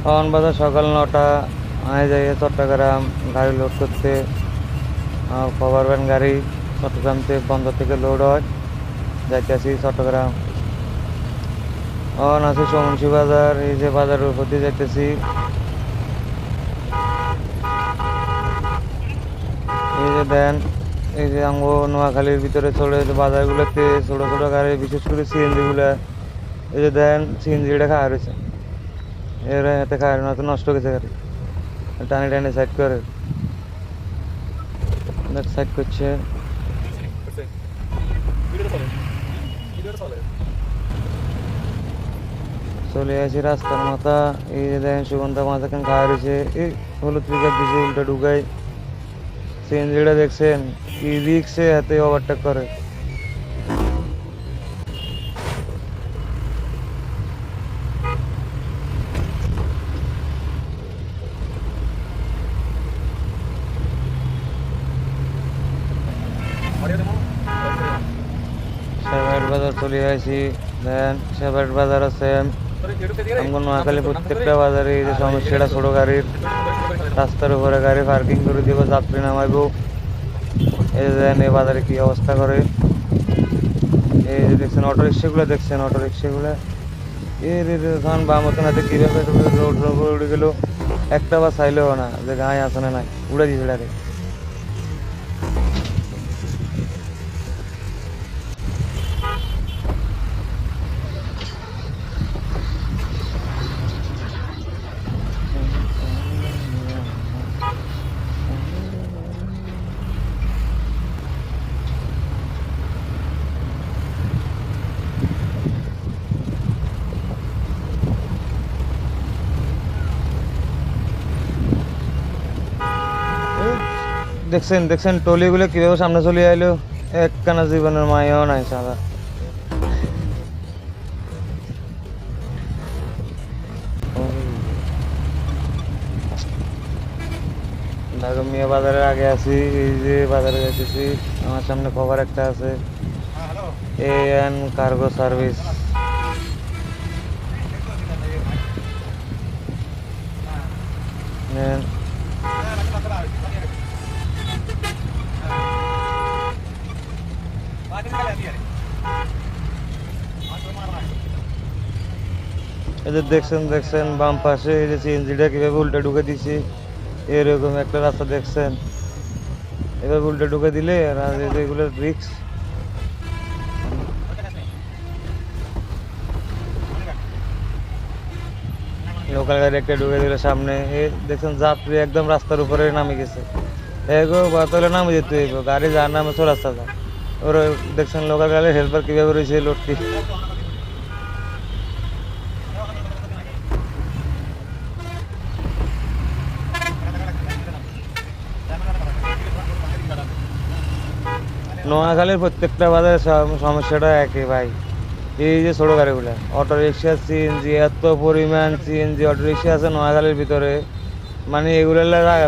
এখন বাজার সকাল 9টা। আমি যাই চট্টগ্রাম গাড়ি লোড করতে। কভার ভ্যান গাড়ি চট্টগ্রাম বন্দর থেকে লোড হয়, যাইতেছি চট্টগ্রাম। এখন আছি সমুন্সি বাজার, এই যে বাজারের উপর দিয়ে যাইতেছি। এই যে দেন, এই যে আঙ্গো নোয়াখালীর ভিতরে চলে বাজারগুলোতে ছোট ছোট গাড়ি, বিশেষ করে সিএনজি গুলা। এই যে দেন সিএনজিটা খাওয়া রয়েছে, এরা এতে খাওয়া না তো নষ্ট গেছে গাড়ি, টানি টানি সাইড করে সাইড করছে। চলে আসি রাস্তার মাথা। এই যে দেখেন সুগন্ধা মাছ এখন খাওয়া রয়েছে, এই হলুদ পিকআপ দিছে উল্টা ঢুকাই। সিএনজিটা দেখছেন কি রিক্সে হাতে ওভারটেক করে। সেবাইট বাজার চলে আসি। দেন সেবাইট বাজার আছে আমগো নোয়াখালী প্রত্যেকটা বাজারে এই যে সমস্যাটা, ছোট গাড়ির রাস্তার উপরে গাড়ি পার্কিং করে দিব, যাত্রী নামাইবো। এই যে দেন এই বাজারে কি অবস্থা করে। এই যে দেখছেন অটো রিক্সাগুলো, দেখছেন অটো রিক্সাগুলো এর তখন বা মতন হাতে কিভাবে রোড উড়ে গেল, একটা বা চাইলেও না যে গায়ে আসে না নাই, উড়ে দিয়েছে ডাইরেক্ট। দেখছেন দেখছেন টলিগুলো কিভাবে সামনে চলে আইলো, একখানা জীবনের মায়াও নাই সাদা। মিয়া বাজারের আগে আছি, এই যে বাজারে যাইতেছি। আমার সামনে কভার একটা আছে, এএন কার্গো সার্ভিস। এই যে দেখছেন দেখছেন বাম পাশে এই যে সিএনজিটা কিভাবে উল্টে ঢুকে দিছি, এরকম একটা রাস্তা দেখছেন। এভাবে উল্টে ঢুকে দিলে আর এগুলো রিক্স। লোকাল গাড়ি একটা ঢুকে দিল সামনে, এই দেখছেন যাত্রী একদম রাস্তার উপরে নামে গেছে। এগো বাতলে নামে যেতে হইব, গাড়ি যার নামে রাস্তা যায়। ওর দেখছেন লোকাল গাড়ির হেল্পার কিভাবে রয়েছে লোডটি। নোয়াখালীর প্রত্যেকটা বাজারে সমস্যাটা একই ভাই। এই যে ছোট গাড়িগুলো অটো রিক্সা, সিএনজি, এত পরিমাণ সিএনজি অটো রিক্সা আছে নোয়াখালীর ভিতরে, মানে এগুলো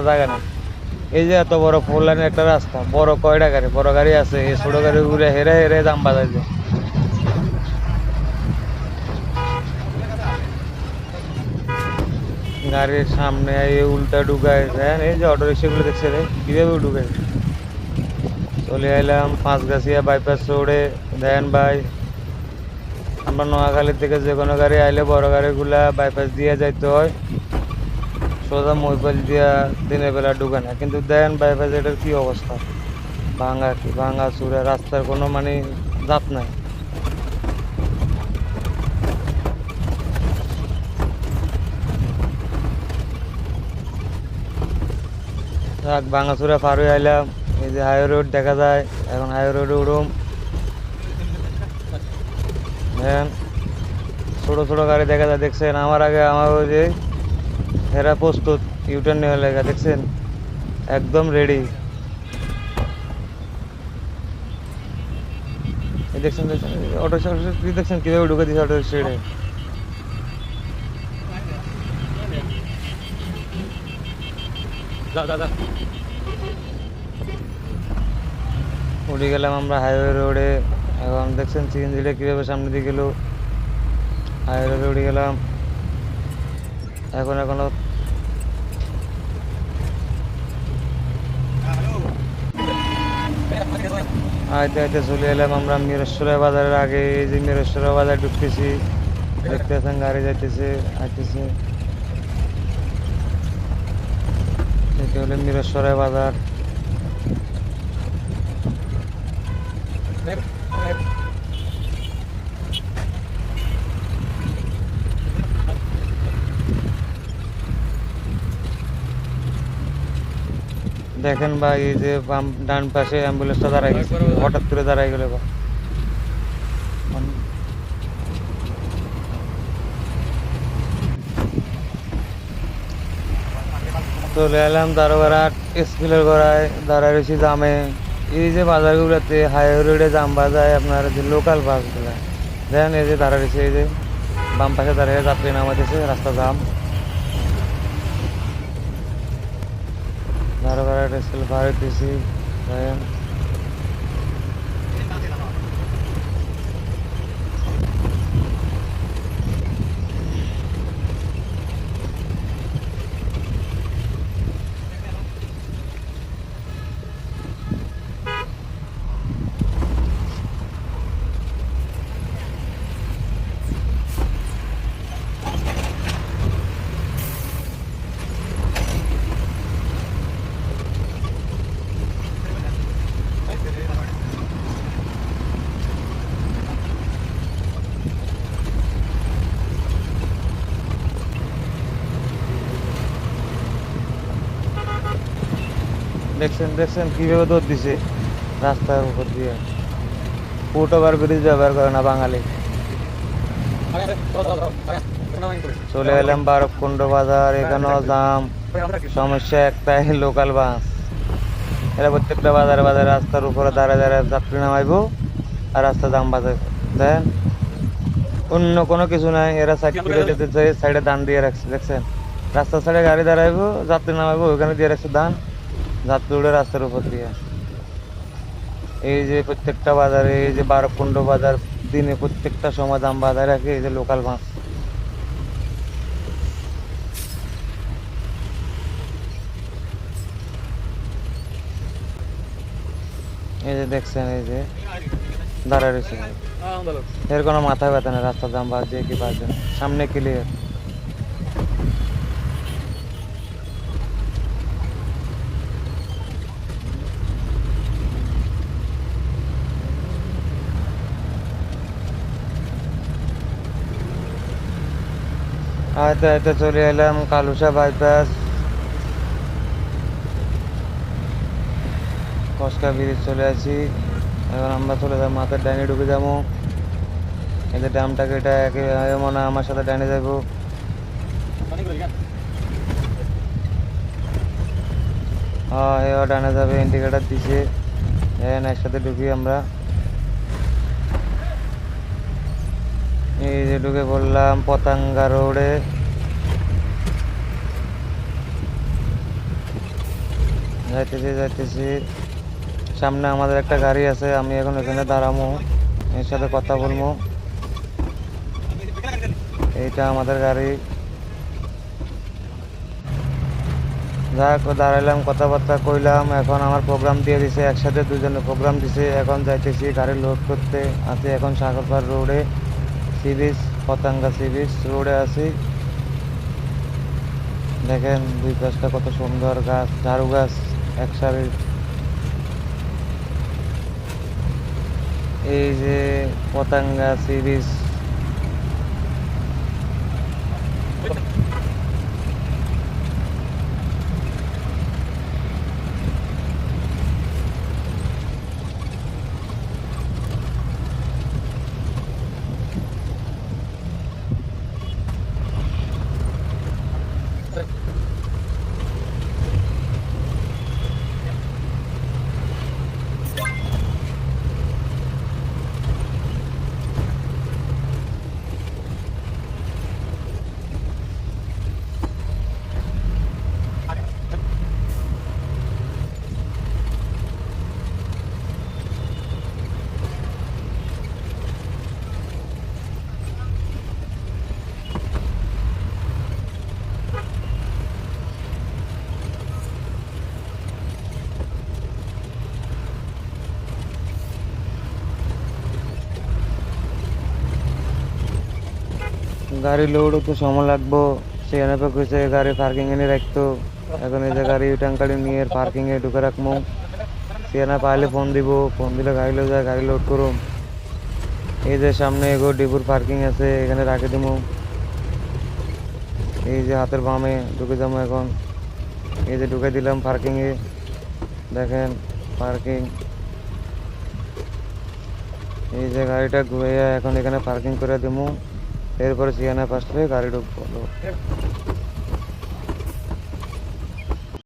জায়গা নেই। এই যে এত বড় 4 লাইনের একটা রাস্তা, বড় কয়টা গাড়ি, বড় গাড়ি আছে, এই ছোট গাড়িগুলো হেরে হেরে দাম বাজাইছে। গাড়ির সামনে এই উল্টা ঢুকায় দেন, এই যে অটো রিক্সাগুলো দেখছে রে কিভাবে ঢুকায়। চলে এলাম পাঁচগাছিয়া বাইপাস রোডে। দেন ভাই আমরা নোয়াখালী থেকে যে কোনো গাড়ি আইলে বড় গাড়িগুলা বাইপাস দিয়ে যাইতে হয়, সোজা মহিপাল দিয়া দিনের বেলা ঢুকে না। কিন্তু দেন বাইপাস এটার কি অবস্থা, ভাঙা কি ভাঙা চুরা, রাস্তার কোনো মানে জাত নাই। ভাঙাচুরা পার হয়ে আইলাম, এই যে হাই রোড দেখা যায়, এখন হাই রোডে উঠুম। ছোট ছোট গাড়ি দেখা যায়, দেখছেন আমার আগে আমার ওই যে হেরা প্রস্তুত ইউটার্ন নেওয়ার লেগা, দেখছেন একদম রেডি। দেখছেন দেখছেন অটো রিক্সা দেখছেন কিভাবে ঢুকে দিচ্ছে অটো রিক্সা। উঠে গেলাম আমরা হাইওয়ে রোডে। এখন দেখছেন সিএনজিটা কীভাবে সামনে দিয়ে গেল, হাইওয়ে রোডে উঠে গেলাম। এখনো আইতে আইতে চলে এলাম আমরা মিরেশ্বরা বাজারের আগে। এই যে মিরেশ্বরা বাজার ঢুকতেছি, দেখতেছেন গাড়ি যাইতেছে আইতেছে। এটা হলো মিরেশ্বরা বাজার। দেখেন ভাই, এই যে ডান পাশে অ্যাম্বুলেন্সটা দাঁড়াই গেছে, হঠাৎ করে দাঁড়াই গেল। চলে এলাম দারোগারহাট স্কুলের গোড়ায়, দাঁড়ায় রয়েছি জামে। এই যে বাজারগুলোতে হাইওয়ে রোডে জাম বাজায় আপনার যে লোকাল বাসগুলো, দেখেন এই যে দাঁড়ায় রয়েছে, এই যে বাম পাশে দাঁড়িয়ে যাত্রী নামাইতেছে, রাস্তা জাম। দারোগারহাট স্কুল পার হইতেছি, দেখেন দেখছেন কিভাবে দৌড় দিছে রাস্তার উপর দিয়ে। ফুট ওভার ব্রিজ ব্যবহার করে না বাঙালি। চলে এলাম বারবকুণ্ড বাজার, এখানেও জাম। সমস্যা একটাই, লোকাল বাস। এরা প্রত্যেকটা বাজারে বাজারে রাস্তার উপরে দাঁড়ায় দাঁড়ায় যাত্রী নামাইবো আর রাস্তা জাম বাজাবে। দেন অন্য কোনো কিছু নাই, এরা সাইড করে যেতে চাই, সাইডে দান দিয়ে রাখছে। দেখছেন রাস্তার সাইডে গাড়ি দাঁড়াইবো, যাত্রী নামাইবো, ওইখানে দিয়ে রাখছে দান, যাত্রী উঠে রাস্তার উপর দিয়ে। এই যে প্রত্যেকটা বাজারে, এই যে বারবকুণ্ড বাজার দিনে প্রত্যেকটা সময় দাম বাজারে রাখে এই যে লোকাল মাছ। এই যে দেখছেন, এই যে দাঁড়া রয়েছে, এর কোনো মাথা ব্যথা নেই, রাস্তা দাম বাজছে কি বাজছে না, সামনে ক্লিয়ার। আইতে আইতে চলে এলাম কালুসা বাইপাস, কসকা ব্রিজ চলে আসি। এখন আমরা চলে যাবো মাথার ডাইনে ঢুকে যাবো। এই যে ড্যামটাকে, এটা একে মনে হয় আমার সাথে ডাইনে যাবো। হ্যাঁ, এও ডানে যাবে, ইন্ডিকেটার দিছে। একসাথে ঢুকি আমরা। এই যে ঢুকে পড়লাম পতাঙ্গা রোডে। যাইতেছি সামনে আমাদের একটা গাড়ি আছে, আমি এখন এখানে দাঁড়াবো, এর সাথে কথা বলবো। এইটা আমাদের গাড়ি। যাক, দাঁড়াইলাম, কথাবার্তা কইলাম। এখন আমার প্রোগ্রাম দিয়ে দিছে, একসাথে দুজনে প্রোগ্রাম দিছে। এখন যাইতেছি গাড়ি লোড করতে। আছি এখন সাগরপাড় রোডে, সি বিচ, পতাঙ্গা সি বিচ রোডে আছি। দেখেন দুই পাশটা কত সুন্দর গাছ, ঝাড়ু গাছ একসাথে। এই যে পতাঙ্গা সি বিচ। গাড়ি লোড হতে সময় লাগবো, সেখানে কইছে গাড়ি পার্কিং এনে রাখতো। এখন এই যে গাড়ি ট্যাঙ্কারি নিয়ে পার্কিং এ ঢুকে রাখবো। সেখানে পাইলে ফোন দিব, ফোন দিলে গাড়ি লোড যায়, গাড়ি লোড করুম। এই যে সামনে এগো ডিপুর পার্কিং আছে, এখানে রাখে দিব। এই যে হাতের বামে ঢুকে যাবো এখন। এই যে ঢুকে দিলাম পার্কিং এ, দেখেন পার্কিং। এই যে গাড়িটা ঘুরে এখন এখানে পার্কিং করে দেবো, এরপরে সিয়ানা পাশে গাড়ি ঢুকবো।